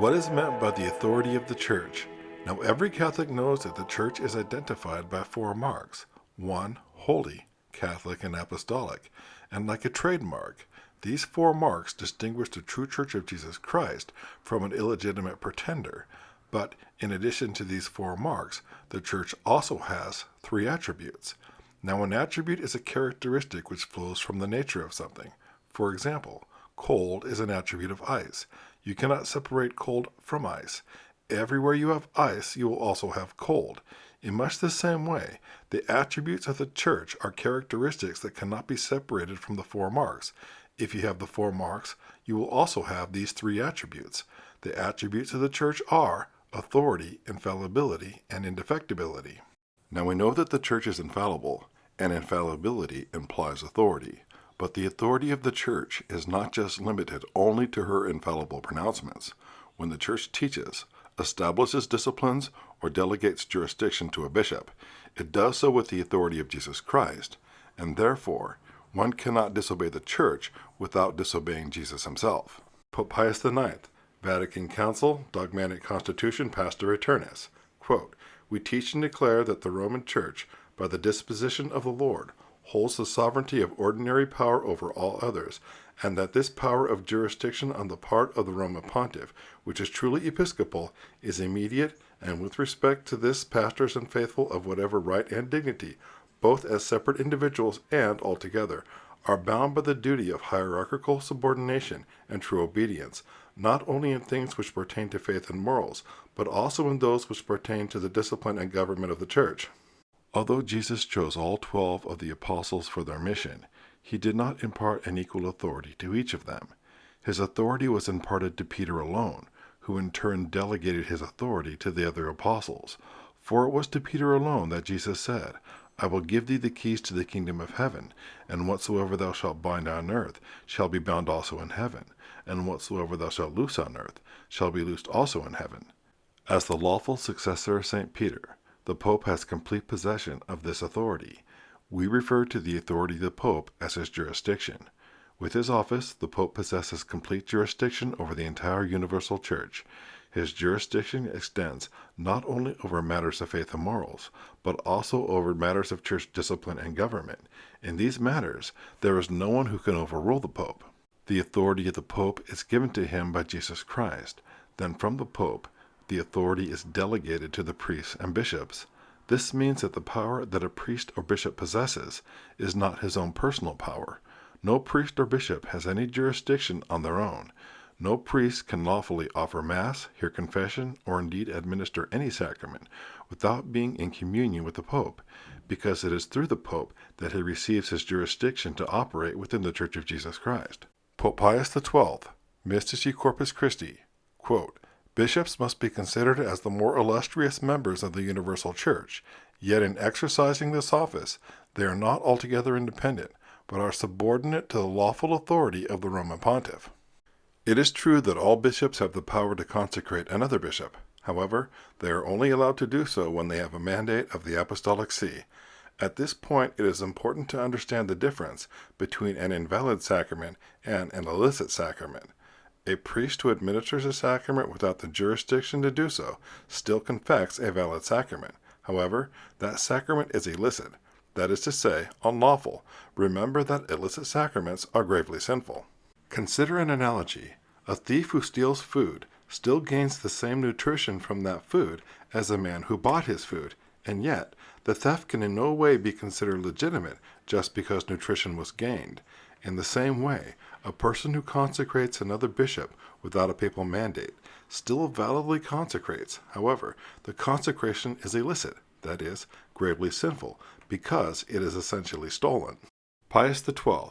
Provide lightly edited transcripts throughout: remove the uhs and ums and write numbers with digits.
What is meant by the authority of the Church? Now every Catholic knows that the Church is identified by four marks. 1. Holy, Catholic, and Apostolic. And like a trademark, these four marks distinguish the true Church of Jesus Christ from an illegitimate pretender. But in addition to these four marks, the Church also has three attributes. Now an attribute is a characteristic which flows from the nature of something. For example, cold is an attribute of ice. You cannot separate cold from ice. Everywhere you have ice, you will also have cold. In much the same way, the attributes of the Church are characteristics that cannot be separated from the four marks. If you have the four marks, you will also have these three attributes. The attributes of the Church are authority, infallibility, and indefectibility. Now we know that the Church is infallible, and infallibility implies authority. But the authority of the Church is not just limited only to her infallible pronouncements. When the Church teaches, establishes disciplines, or delegates jurisdiction to a bishop, it does so with the authority of Jesus Christ, and therefore, one cannot disobey the Church without disobeying Jesus himself. Pope Pius IX, Vatican Council, Dogmatic Constitution, Pastor Aeternus, quote, "We teach and declare that the Roman Church, by the disposition of the Lord, holds the sovereignty of ordinary power over all others, and that this power of jurisdiction on the part of the Roman Pontiff, which is truly episcopal, is immediate, and with respect to this pastors and faithful of whatever right and dignity, both as separate individuals and altogether, are bound by the duty of hierarchical subordination and true obedience, not only in things which pertain to faith and morals, but also in those which pertain to the discipline and government of the Church." Although Jesus chose all 12 of the apostles for their mission, he did not impart an equal authority to each of them. His authority was imparted to Peter alone, who in turn delegated his authority to the other apostles. For it was to Peter alone that Jesus said, "I will give thee the keys to the kingdom of heaven, and whatsoever thou shalt bind on earth shall be bound also in heaven, and whatsoever thou shalt loose on earth shall be loosed also in heaven." As the lawful successor of St. Peter, the Pope has complete possession of this authority. We refer to the authority of the Pope as his jurisdiction. With his office, the Pope possesses complete jurisdiction over the entire universal Church. His jurisdiction extends not only over matters of faith and morals, but also over matters of Church discipline and government. In these matters, there is no one who can overrule the Pope. The authority of the Pope is given to him by Jesus Christ. Then from the Pope, the authority is delegated to the priests and bishops. This means that the power that a priest or bishop possesses is not his own personal power. No priest or bishop has any jurisdiction on their own. No priest can lawfully offer Mass, hear confession, or indeed administer any sacrament without being in communion with the Pope, because it is through the Pope that he receives his jurisdiction to operate within the Church of Jesus Christ. Pope Pius XII, Mystici Corpus Christi, quote, "Bishops must be considered as the more illustrious members of the universal Church, yet in exercising this office they are not altogether independent, but are subordinate to the lawful authority of the Roman Pontiff." It is true that all bishops have the power to consecrate another bishop. However, they are only allowed to do so when they have a mandate of the Apostolic See. At this point, it is important to understand the difference between an invalid sacrament and an illicit sacrament. A priest who administers a sacrament without the jurisdiction to do so still confects a valid sacrament. However, that sacrament is illicit, that is to say, unlawful. Remember that illicit sacraments are gravely sinful. Consider an analogy. A thief who steals food still gains the same nutrition from that food as a man who bought his food, and yet the theft can in no way be considered legitimate just because nutrition was gained. In the same way, a person who consecrates another bishop without a papal mandate still validly consecrates. However, the consecration is illicit, that is, gravely sinful, because it is essentially stolen. Pius XII,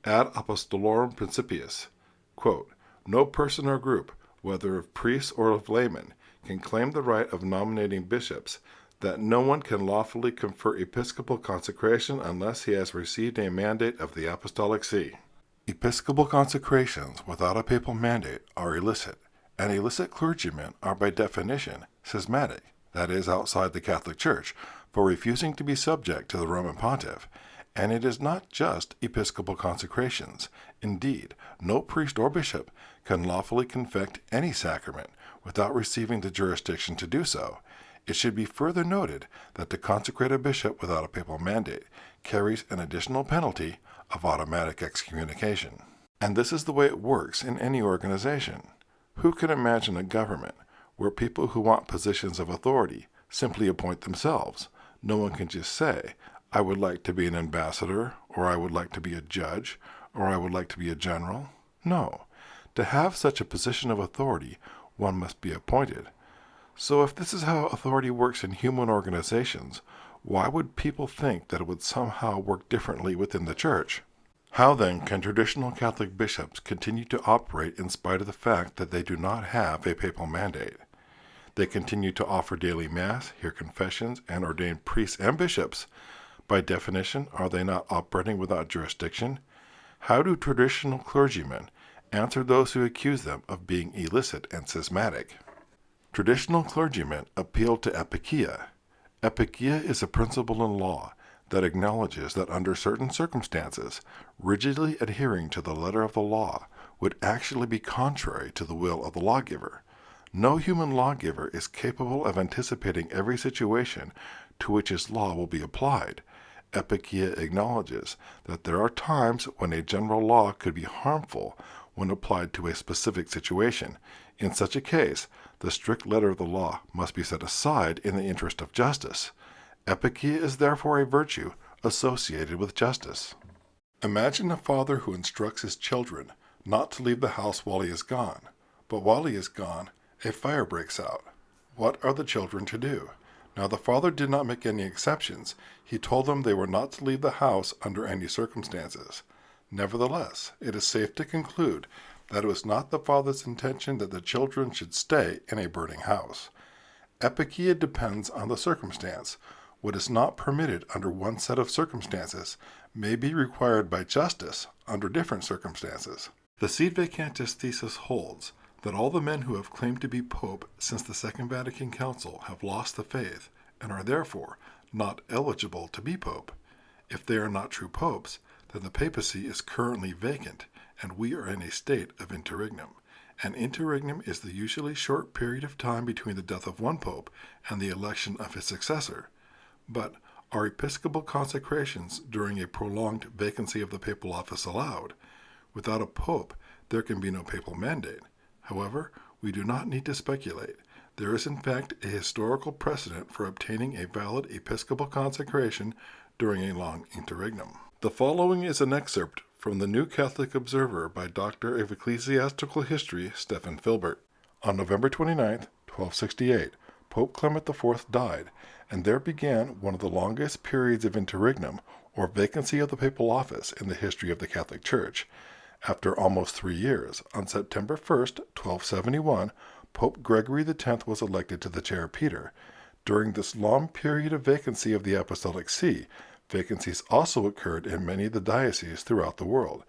Ad Apostolorum Principiis, quote, "No person or group, whether of priests or of laymen, can claim the right of nominating bishops, that no one can lawfully confer episcopal consecration unless he has received a mandate of the Apostolic See." Episcopal consecrations without a papal mandate are illicit, and illicit clergymen are by definition schismatic, that is, outside the Catholic Church, for refusing to be subject to the Roman Pontiff. And it is not just episcopal consecrations. Indeed, no priest or bishop can lawfully confect any sacrament without receiving the jurisdiction to do so. It should be further noted that to consecrate a bishop without a papal mandate carries an additional penalty of automatic excommunication. And this is the way it works in any organization. Who can imagine a government where people who want positions of authority simply appoint themselves? No one can just say, I would like to be an ambassador, or I would like to be a judge, or I would like to be a general. No. To have such a position of authority, one must be appointed. So if this is how authority works in human organizations, why would people think that it would somehow work differently within the Church? How then can traditional Catholic bishops continue to operate in spite of the fact that they do not have a papal mandate? They continue to offer daily Mass, hear confessions, and ordain priests and bishops. By definition, are they not operating without jurisdiction? How do traditional clergymen answer those who accuse them of being illicit and schismatic? Traditional clergymen appeal to epikia. Epikia is a principle in law that acknowledges that under certain circumstances, rigidly adhering to the letter of the law would actually be contrary to the will of the lawgiver. No human lawgiver is capable of anticipating every situation to which his law will be applied. Epikia acknowledges that there are times when a general law could be harmful when applied to a specific situation. In such a case, the strict letter of the law must be set aside in the interest of justice. Epikia is therefore a virtue associated with justice. Imagine a father who instructs his children not to leave the house while he is gone, but while he is gone, a fire breaks out. What are the children to do? Now the father did not make any exceptions. He told them they were not to leave the house under any circumstances. Nevertheless, it is safe to conclude that it was not the father's intention that the children should stay in a burning house. Epikia depends on the circumstance. What is not permitted under one set of circumstances may be required by justice under different circumstances. The Sede Vacantis thesis holds that all the men who have claimed to be pope since the Second Vatican Council have lost the faith and are therefore not eligible to be pope. If they are not true popes, then the papacy is currently vacant, and we are in a state of interregnum. An interregnum is the usually short period of time between the death of one pope and the election of his successor. But are episcopal consecrations during a prolonged vacancy of the papal office allowed? Without a pope, there can be no papal mandate. However, we do not need to speculate. There is in fact a historical precedent for obtaining a valid episcopal consecration during a long interregnum. The following is an excerpt from the New Catholic Observer by Doctor of Ecclesiastical History Stephen Filbert. On November 29, 1268, Pope Clement IV died, and there began one of the longest periods of interregnum, or vacancy of the papal office, in the history of the Catholic Church. After almost 3 years, on September 1, 1271, Pope Gregory X was elected to the chair of Peter. During this long period of vacancy of the Apostolic See, vacancies also occurred in many of the dioceses throughout the world.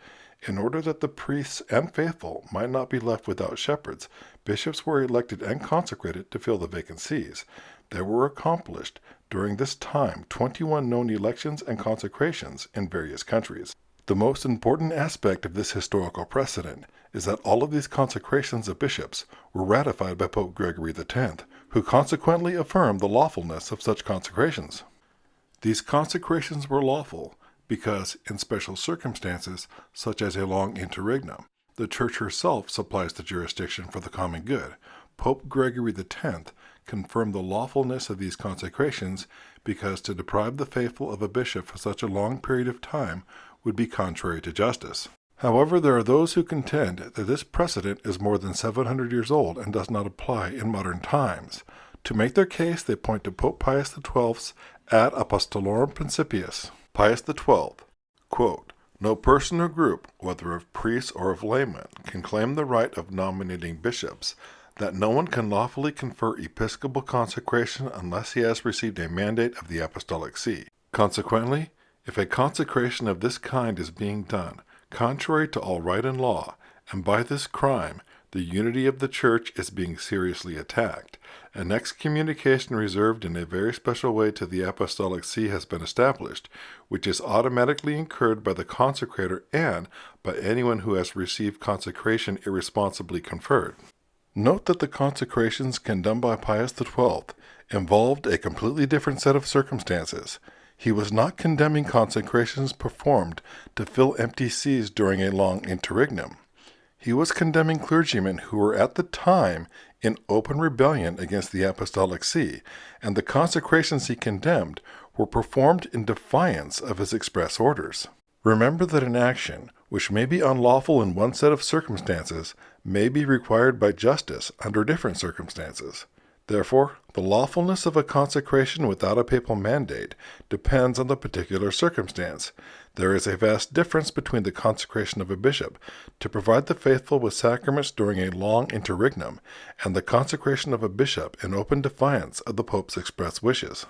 In order that the priests and faithful might not be left without shepherds, bishops were elected and consecrated to fill the vacant sees. There were accomplished during this time 21 known elections and consecrations in various countries. The most important aspect of this historical precedent is that all of these consecrations of bishops were ratified by Pope Gregory X, who consequently affirmed the lawfulness of such consecrations. These consecrations were lawful because, in special circumstances, such as a long interregnum, the Church herself supplies the jurisdiction for the common good. Pope Gregory X confirmed the lawfulness of these consecrations because to deprive the faithful of a bishop for such a long period of time would be contrary to justice. However, there are those who contend that this precedent is more than 700 years old and does not apply in modern times. To make their case, they point to Pope Pius XII's Ad Apostolorum Principiis. Pius XII, quote, "No person or group, whether of priests or of laymen, can claim the right of nominating bishops, that no one can lawfully confer episcopal consecration unless he has received a mandate of the Apostolic See. Consequently, if a consecration of this kind is being done, contrary to all right and law, and by this crime The unity of the church is being seriously attacked. An excommunication reserved in a very special way to the Apostolic See has been established, which is automatically incurred by the consecrator and by anyone who has received consecration irresponsibly conferred. Note that the consecrations condemned by Pius XII involved a completely different set of circumstances. He was not condemning consecrations performed to fill empty sees during a long interregnum. He was condemning clergymen who were at the time in open rebellion against the Apostolic See, and the consecrations he condemned were performed in defiance of his express orders. Remember that an action which may be unlawful in one set of circumstances may be required by justice under different circumstances. Therefore, the lawfulness of a consecration without a papal mandate depends on the particular circumstance. There is a vast difference between the consecration of a bishop to provide the faithful with sacraments during a long interregnum and the consecration of a bishop in open defiance of the Pope's express wishes.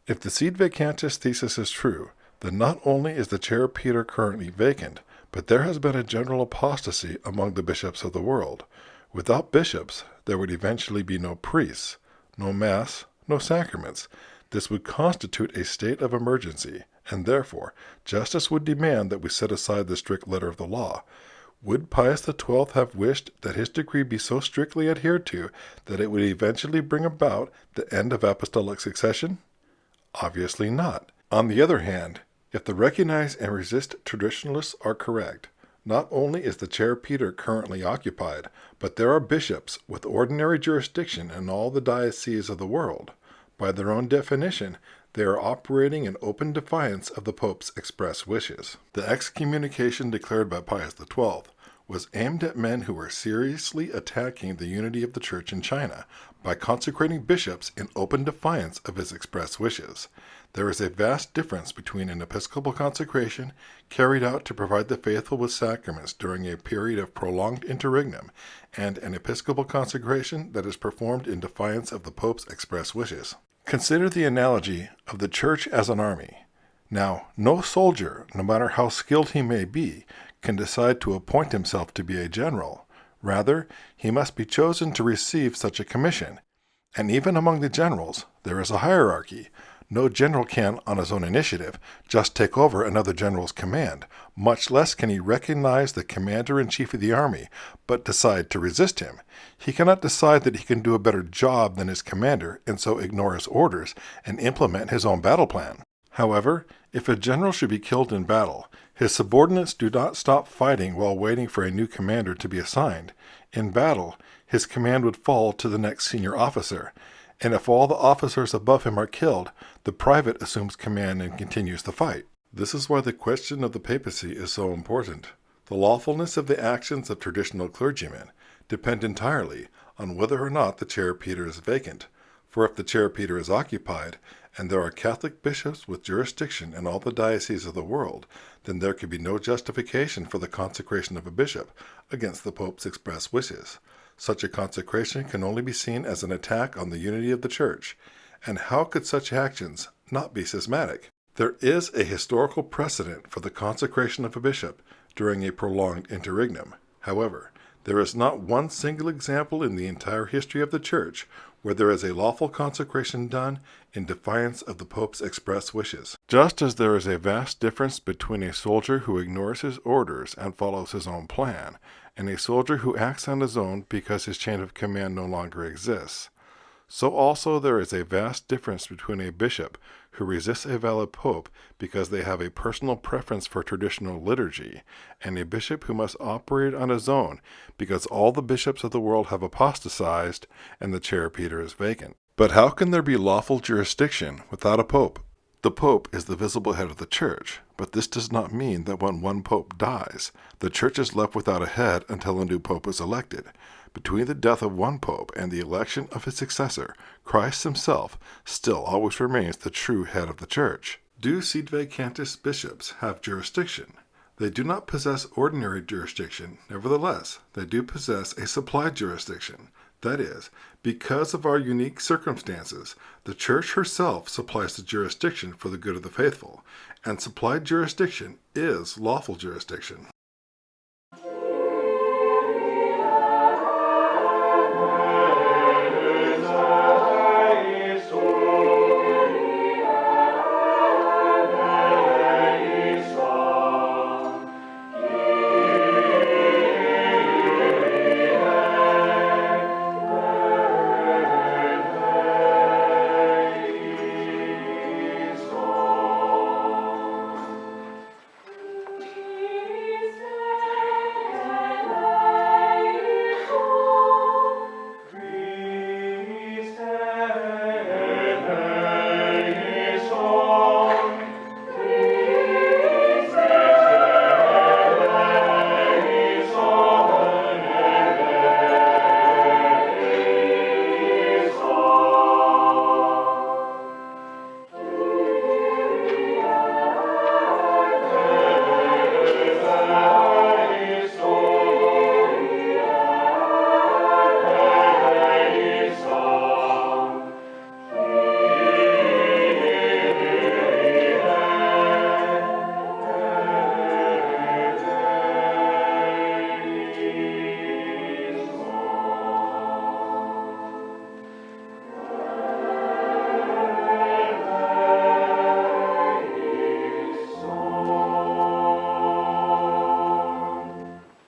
If the sede vacantis thesis is true, then not only is the chair of Peter currently vacant, but there has been a general apostasy among the bishops of the world. Without bishops, there would eventually be no priests, no Mass, no sacraments. This would constitute a state of emergency, and therefore justice would demand that we set aside the strict letter of the law. Would Pius XII have wished that his decree be so strictly adhered to that it would eventually bring about the end of apostolic succession? Obviously not. On the other hand, if the recognize and resist traditionalists are correct, not only is the chair Peter currently occupied, but there are bishops with ordinary jurisdiction in all the dioceses of the world. By their own definition, they are operating in open defiance of the Pope's express wishes. The excommunication declared by Pius XII was aimed at men who were seriously attacking the unity of the Church in China by consecrating bishops in open defiance of his express wishes. There is a vast difference between an episcopal consecration carried out to provide the faithful with sacraments during a period of prolonged interregnum and an episcopal consecration that is performed in defiance of the Pope's express wishes. Consider the analogy of the Church as an army. Now, no soldier, no matter how skilled he may be, can decide to appoint himself to be a general. Rather, he must be chosen to receive such a commission. And even among the generals, there is a hierarchy. No general can, on his own initiative, just take over another general's command. Much less can he recognize the commander-in-chief of the army, but decide to resist him. He cannot decide that he can do a better job than his commander, and so ignore his orders and implement his own battle plan. However, if a general should be killed in battle, his subordinates do not stop fighting while waiting for a new commander to be assigned. In battle, his command would fall to the next senior officer, and if all the officers above him are killed, the private assumes command and continues the fight. This is why the question of the papacy is so important. The lawfulness of the actions of traditional clergymen depend entirely on whether or not the chair Peter is vacant. For if the chair Peter is occupied, and there are Catholic bishops with jurisdiction in all the dioceses of the world, then there can be no justification for the consecration of a bishop against the Pope's express wishes. Such a consecration can only be seen as an attack on the unity of the Church. And how could such actions not be schismatic? There is a historical precedent for the consecration of a bishop during a prolonged interregnum. However, there is not one single example in the entire history of the Church where there is a lawful consecration done in defiance of the Pope's express wishes. Just as there is a vast difference between a soldier who ignores his orders and follows his own plan, and a soldier who acts on his own because his chain of command no longer exists, so also there is a vast difference between a bishop who resists a valid pope because they have a personal preference for traditional liturgy, and a bishop who must operate on his own because all the bishops of the world have apostatized and the chair Peter is vacant. But how can there be lawful jurisdiction without a pope? The pope is the visible head of the Church, but this does not mean that when one pope dies, the Church is left without a head until a new pope is elected. Between the death of one pope and the election of his successor, Christ himself still always remains the true head of the Church. Do sede vacantis bishops have jurisdiction? They do not possess ordinary jurisdiction. Nevertheless, they do possess a supplied jurisdiction. That is, because of our unique circumstances, the Church herself supplies the jurisdiction for the good of the faithful, and supplied jurisdiction is lawful jurisdiction.